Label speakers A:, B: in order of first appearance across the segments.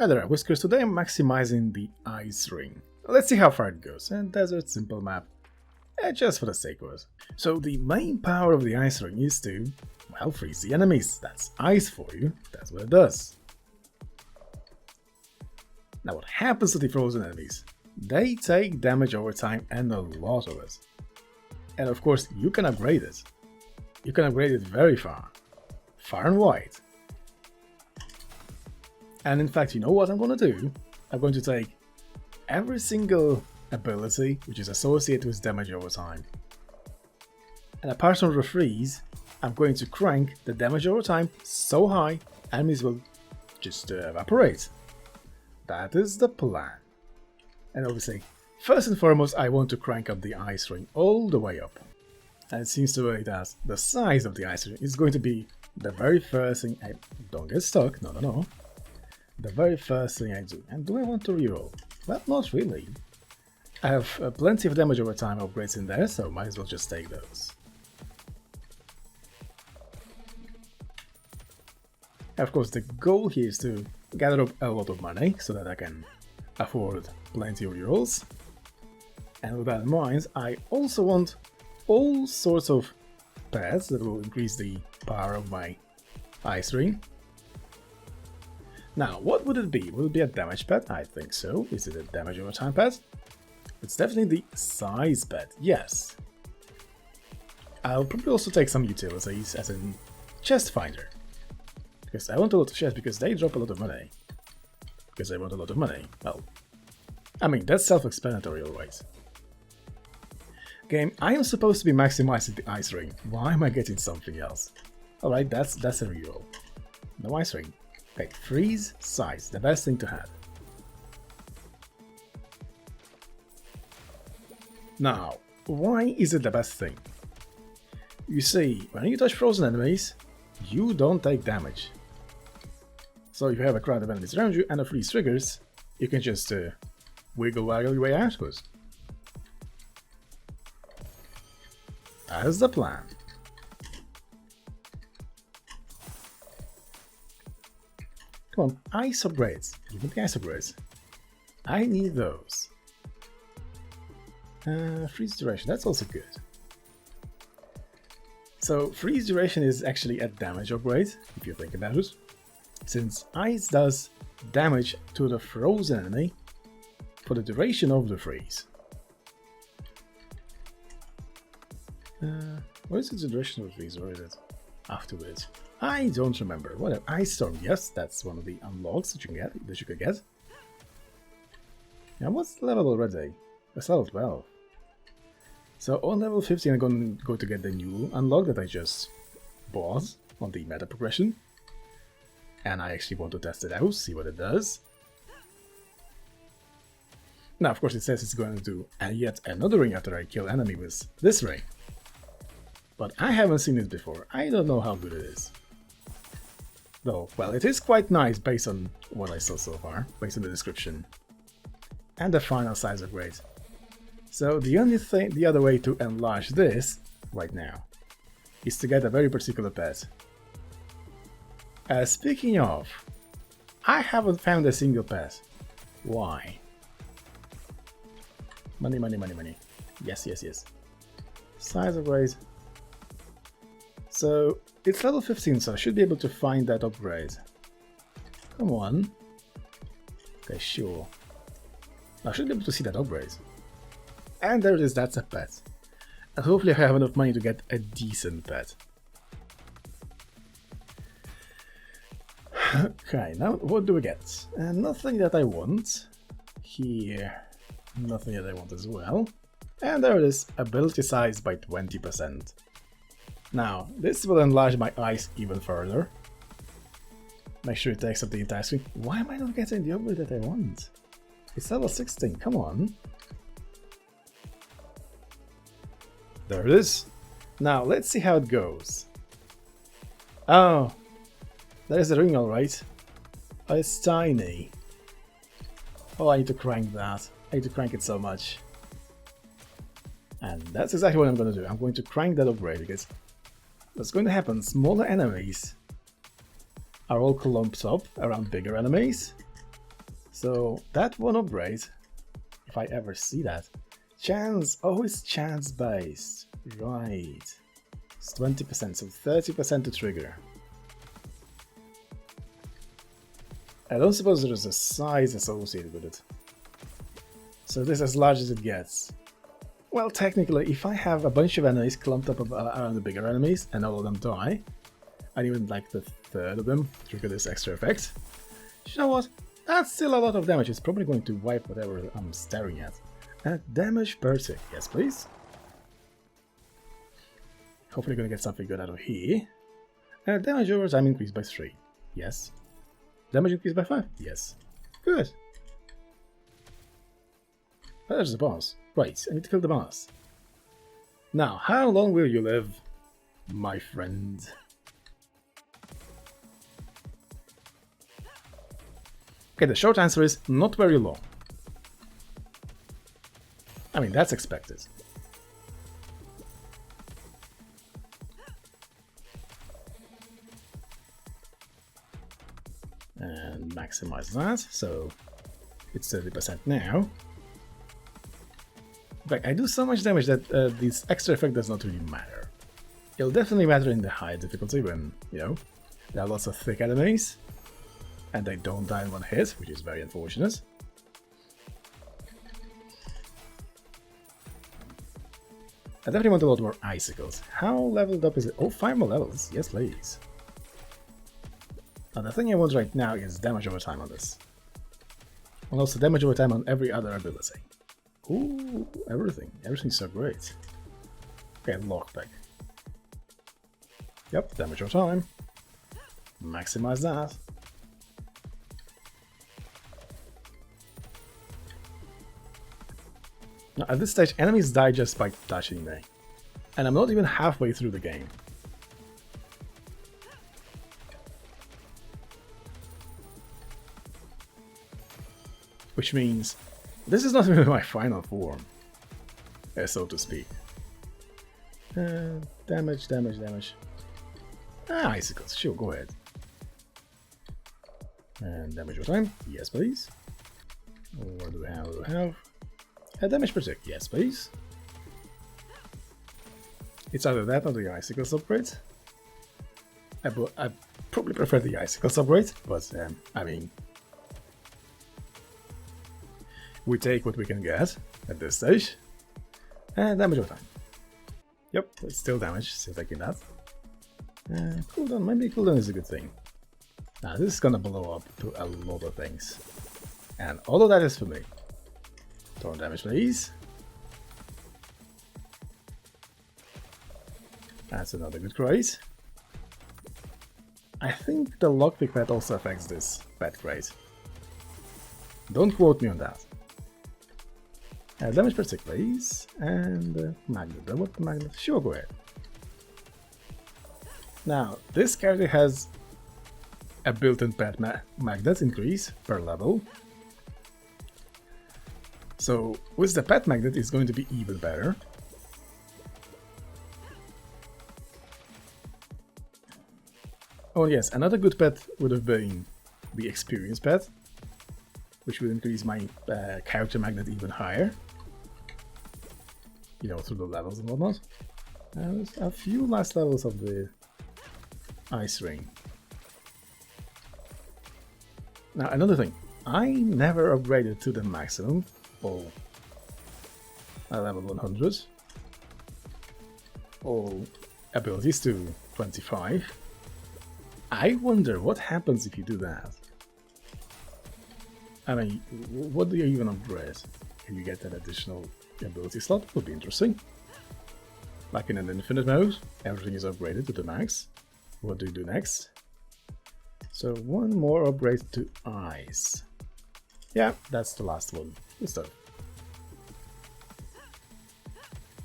A: Hi there, imWhiskerZ. Today I'm maximizing the ice ring. Let's see how far it goes. And desert simple map, just for the sake of it. So the main power of the ice ring is to, well, freeze the enemies. That's ice for you. That's what it does. Now what happens to the frozen enemies? They take damage over time, and a lot of it. And of course you can upgrade it. You can upgrade it very far. Far and wide. And in fact, you know what I'm going to do? I'm going to take every single ability which is associated with damage over time. And apart from the freeze, I'm going to crank the damage over time so high, enemies will just evaporate. That is the plan. And obviously, first and foremost, I want to crank up the ice ring all the way up. And it seems to me that the size of the ice ring is going to be the very first thing I don't get stuck, no. The very first thing I do. And do I want to reroll? Well, not really. I have plenty of damage over time upgrades in there, so might as well just take those. Of course, the goal here is to gather up a lot of money so that I can afford plenty of rerolls. And with that in mind, I also want all sorts of pets that will increase the power of my ice ring. Now, what would it be? Would it be a damage pet? I think so. Is it a damage over time pet? It's definitely the size pet, yes. I'll probably also take some utilities, as in chest finder. Because I want a lot of chests, because they drop a lot of money. Because I want a lot of money. Well, I mean, that's self-explanatory always. Game, I am supposed to be maximizing the ice ring. Why am I getting something else? Alright, that's a reroll. No ice ring. Okay, freeze, size, the best thing to have. Now, why is it the best thing? You see, when you touch frozen enemies, you don't take damage. So if you have a crowd of enemies around you and a freeze triggers, you can just wiggle your way out of it. That's the plan. Come on, ice upgrades. Give me the ice upgrades. I need those. Freeze duration, that's also good. So freeze duration is actually a damage upgrade, if you think about it. Since ice does damage to the frozen enemy for the duration of the freeze. What is the duration of the freeze, or is it afterwards? I don't remember. Whatever. Ice Storm, yes, that's one of the unlocks that you could get. Now what's the level already? It's level 12. So on level 15 I'm going to go to get the new unlock that I just bought on the meta progression. And I actually want to test it out, see what it does. Now of course it says it's going to do yet another ring after I kill enemy with this ring. But I haven't seen it before. I don't know how good it is. Though, well, it is quite nice based on what I saw so far, based on the description. And the final size upgrade. So the other way to enlarge this, right now, is to get a very particular pet. Speaking of, I haven't found a single pet. Why? Money, money, money, money. Yes, yes, yes. Size upgrade. So, it's level 15, so I should be able to find that upgrade. Come on. Okay, sure. I should be able to see that upgrade. And there it is, that's a pet. And hopefully I have enough money to get a decent pet. Okay, now what do we get? Nothing that I want. Here, nothing that I want as well. And there it is, ability size by 20%. Now, this will enlarge my eyes even further. Make sure it takes up the entire screen. Why am I not getting the upgrade that I want? It's level 16, come on. There it is. Now, let's see how it goes. Oh, there's the ring alright. Oh, it's tiny. Oh, I need to crank that. I need to crank it so much. And that's exactly what I'm going to do. I'm going to crank that upgrade because what's going to happen, smaller enemies are all clumped up around bigger enemies, So that one upgrade, if I ever see that, chance, oh, it's chance based, right? It's 20%, so 30% to trigger. I don't suppose there is a size associated with it. So this is as large as it gets. Well, technically, if I have a bunch of enemies clumped up around the bigger enemies and all of them die, and even like the third of them trigger this extra effect, you know what? That's still a lot of damage. It's probably going to wipe whatever I'm staring at. Damage per tick, yes please. Hopefully gonna get something good out of here. Damage over time increased by 3, yes. Damage increased by 5, yes. Good. Oh, there's the boss. Right, I need to kill the boss. Now, how long will you live, my friend? Okay, the short answer is not very long. I mean, that's expected. And maximize that, so it's 30% now. But I do so much damage that this extra effect does not really matter. It'll definitely matter in the high difficulty when, you know, there are lots of thick enemies and they don't die in one hit, which is very unfortunate. I definitely want a lot more icicles. How leveled up is it? Oh, 5 more levels. Yes, please. Now, the thing I want right now is damage over time on this. And also damage over time on every other ability. Ooh, everything. Everything's so great. Okay, lockpick. Yep, damage over time. Maximize that. Now, at this stage, enemies die just by touching me. And I'm not even halfway through the game. Which means this is not even my final form, so to speak. Damage. Icicles, sure, go ahead. And damage over time, yes please. What do we have? Damage per tick, yes please. It's either that or the icicles upgrade. I probably prefer the icicles upgrade, but I mean, we take what we can get at this stage. And damage over time. Yep, it's still damage, still taking that. Cooldown, maybe cooldown is a good thing. Now this is gonna blow up to a lot of things. And all of that is for me. Torn damage please. That's another good crate. I think the lockpick pet also affects this pet crate. Don't quote me on that. Damage per tick please. And magnet. What magnet? Sure, go ahead. Now, this character has a built-in pet magnet increase per level. So, with the pet magnet, it's going to be even better. Oh yes, another good pet would have been the experience pet, which would increase my character magnet even higher. You know, through the levels and whatnot. There's a few last levels of the ice ring. Now, another thing. I never upgraded to the maximum. All level 100. All abilities to 25. I wonder what happens if you do that. I mean, what do you even upgrade? Can you get an additional ability slot? Would be interesting. Like in an infinite mode, everything is upgraded to the max. What do you do next? So one more upgrade to ice. Yeah, that's the last one. Good stuff.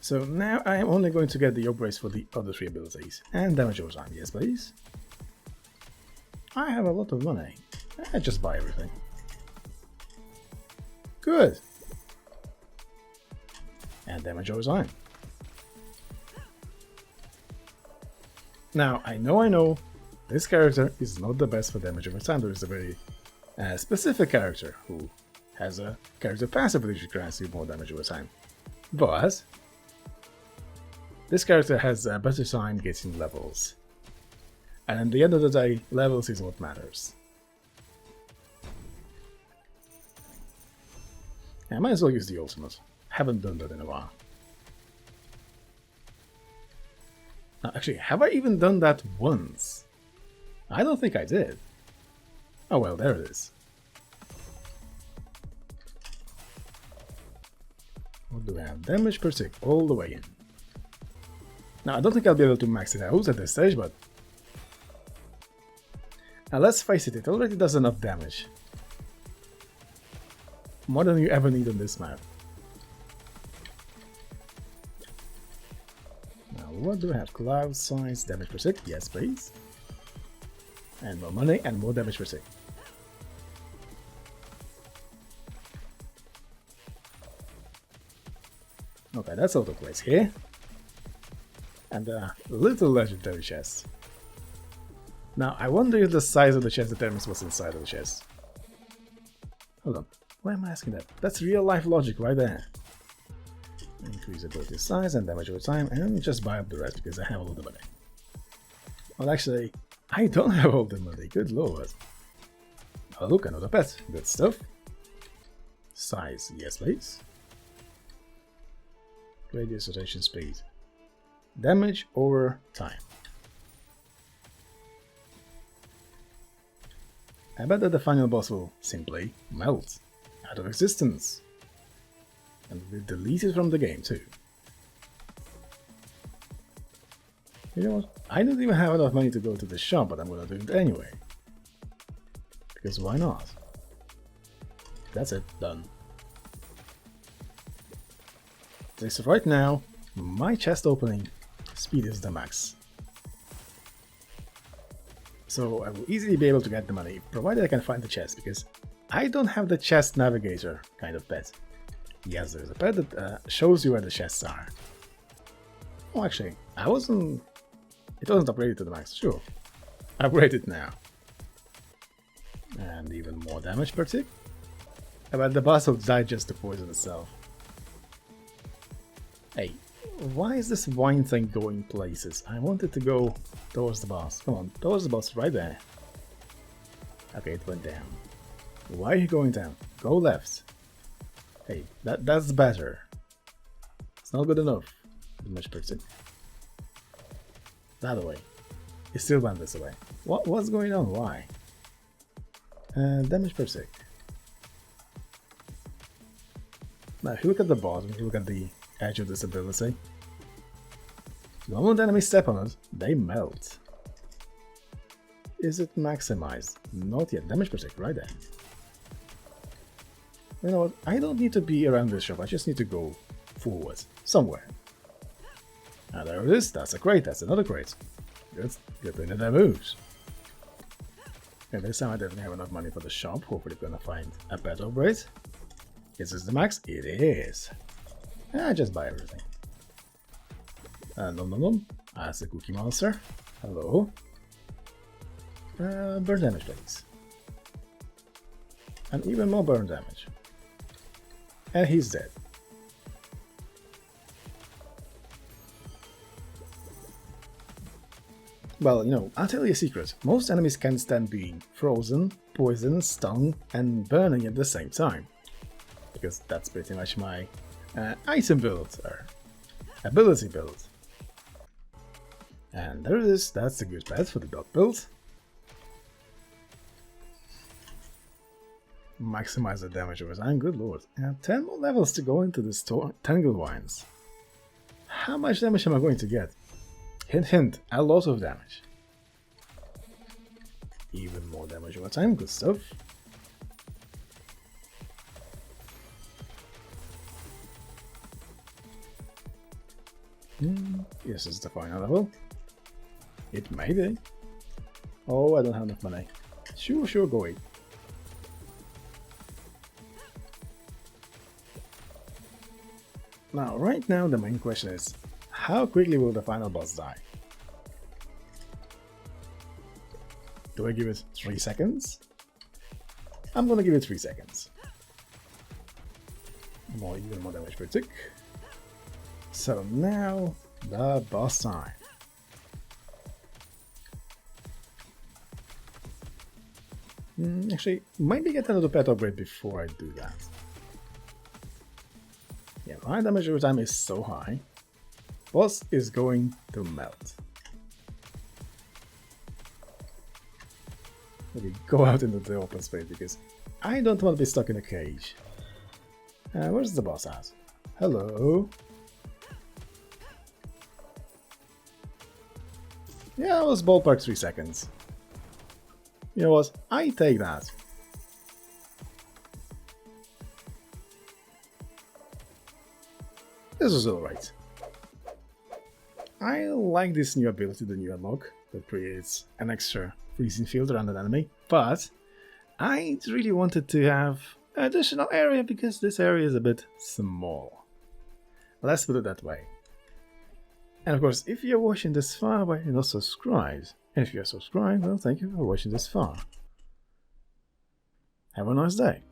A: So now I am only going to get the upgrades for the other 3 abilities. And damage over time, yes please. I have a lot of money. I just buy everything. Good. And damage over time. Now, I know, this character is not the best for damage over time. There is a very a specific character who has a character passive which grants you more damage over time. But this character has a better time getting levels. And at the end of the day, levels is what matters. I might as well use the ultimate. Haven't done that in a while. Now, actually, have I even done that once? I don't think I did. Oh well, there it is. What do we have? Damage per tick all the way in. Now, I don't think I'll be able to max it out at this stage, but... Now, let's face it, it already does enough damage. More than you ever need on this map. Now, what do we have? Cloud size, damage per tick? Yes, please. And more money and more damage per tick. Okay, that's out of place here. And a little legendary chest. Now, I wonder if the size of the chest determines what's inside of the chest. Hold on. Why am I asking that? That's real life logic right there. Increase ability size and damage over time, and just buy up the rest because I have all the money. Well, actually, I don't have all the money. Good lord. Oh, look, another pet. Good stuff. Size, yes, please. Radius, rotation, speed. Damage over time. I bet that the final boss will simply melt out of existence. And will be deleted from the game too. You know what? I don't even have enough money to go to the shop, but I'm gonna do it anyway. Because why not? That's it, done. So right now, my chest opening speed is the max. So I will easily be able to get the money, provided I can find the chest, because I don't have the chest navigator kind of pet. Yes, there's a pet that shows you where the chests are. Oh, actually, it wasn't upgraded to the max, sure. Upgrade it now. And even more damage per tick. I bet the boss will die just to poison itself. Hey, why is this wine thing going places? I wanted to go towards the boss. Come on, towards the boss, right there. Okay, it went down. Why are you going down? Go left. Hey, that's better. It's not good enough. Damage per tick. That way. It still went this way. What's going on? Why? Damage per tick. Now, if you look at the bottom, if you look at the edge of this ability, the moment enemies step on it, they melt. Is it maximized? Not yet. Damage per tick, right there. You know what? I don't need to be around this shop. I just need to go forward somewhere. Now there it is. That's a crate. That's another crate. Good thing that moves. And this time I definitely have enough money for the shop. Hopefully we're gonna find a better upgrade. Is this the max? It is. Just buy everything. No. That's the cookie monster. Hello. Burn damage, please. And even more burn damage. And he's dead. Well, you know, I'll tell you a secret. Most enemies can't stand being frozen, poisoned, stung, and burning at the same time. Because that's pretty much my item build, or ability build. And there it is. That's a good pet for the dog build. Maximiser damage over time, good lord. And 10 more levels to go into this Tangle Wines. How much damage am I going to get? Hint hint, a lot of damage. Even more damage over time, good stuff. Yes, this is the final level. It may be. Oh, I don't have enough money. Sure, go away. Now, right now, the main question is, how quickly will the final boss die? Do I give it 3 seconds? I'm gonna give it 3 seconds. Even more damage per tick. So now, the boss time. Actually, maybe get another pet upgrade before I do that. Yeah, my damage over time is so high. Boss is going to melt. Okay, go out into the open space because I don't want to be stuck in a cage. Where's the boss at? Hello? Yeah, it was ballpark 3 seconds. You know what? I take that. This was alright. I like this new ability, the new unlock, that creates an extra freezing field around an enemy, but I really wanted to have an additional area because this area is a bit small. Let's put it that way. And of course, if you're watching this far, why you're not subscribed? And if you're subscribed, well, thank you for watching this far. Have a nice day.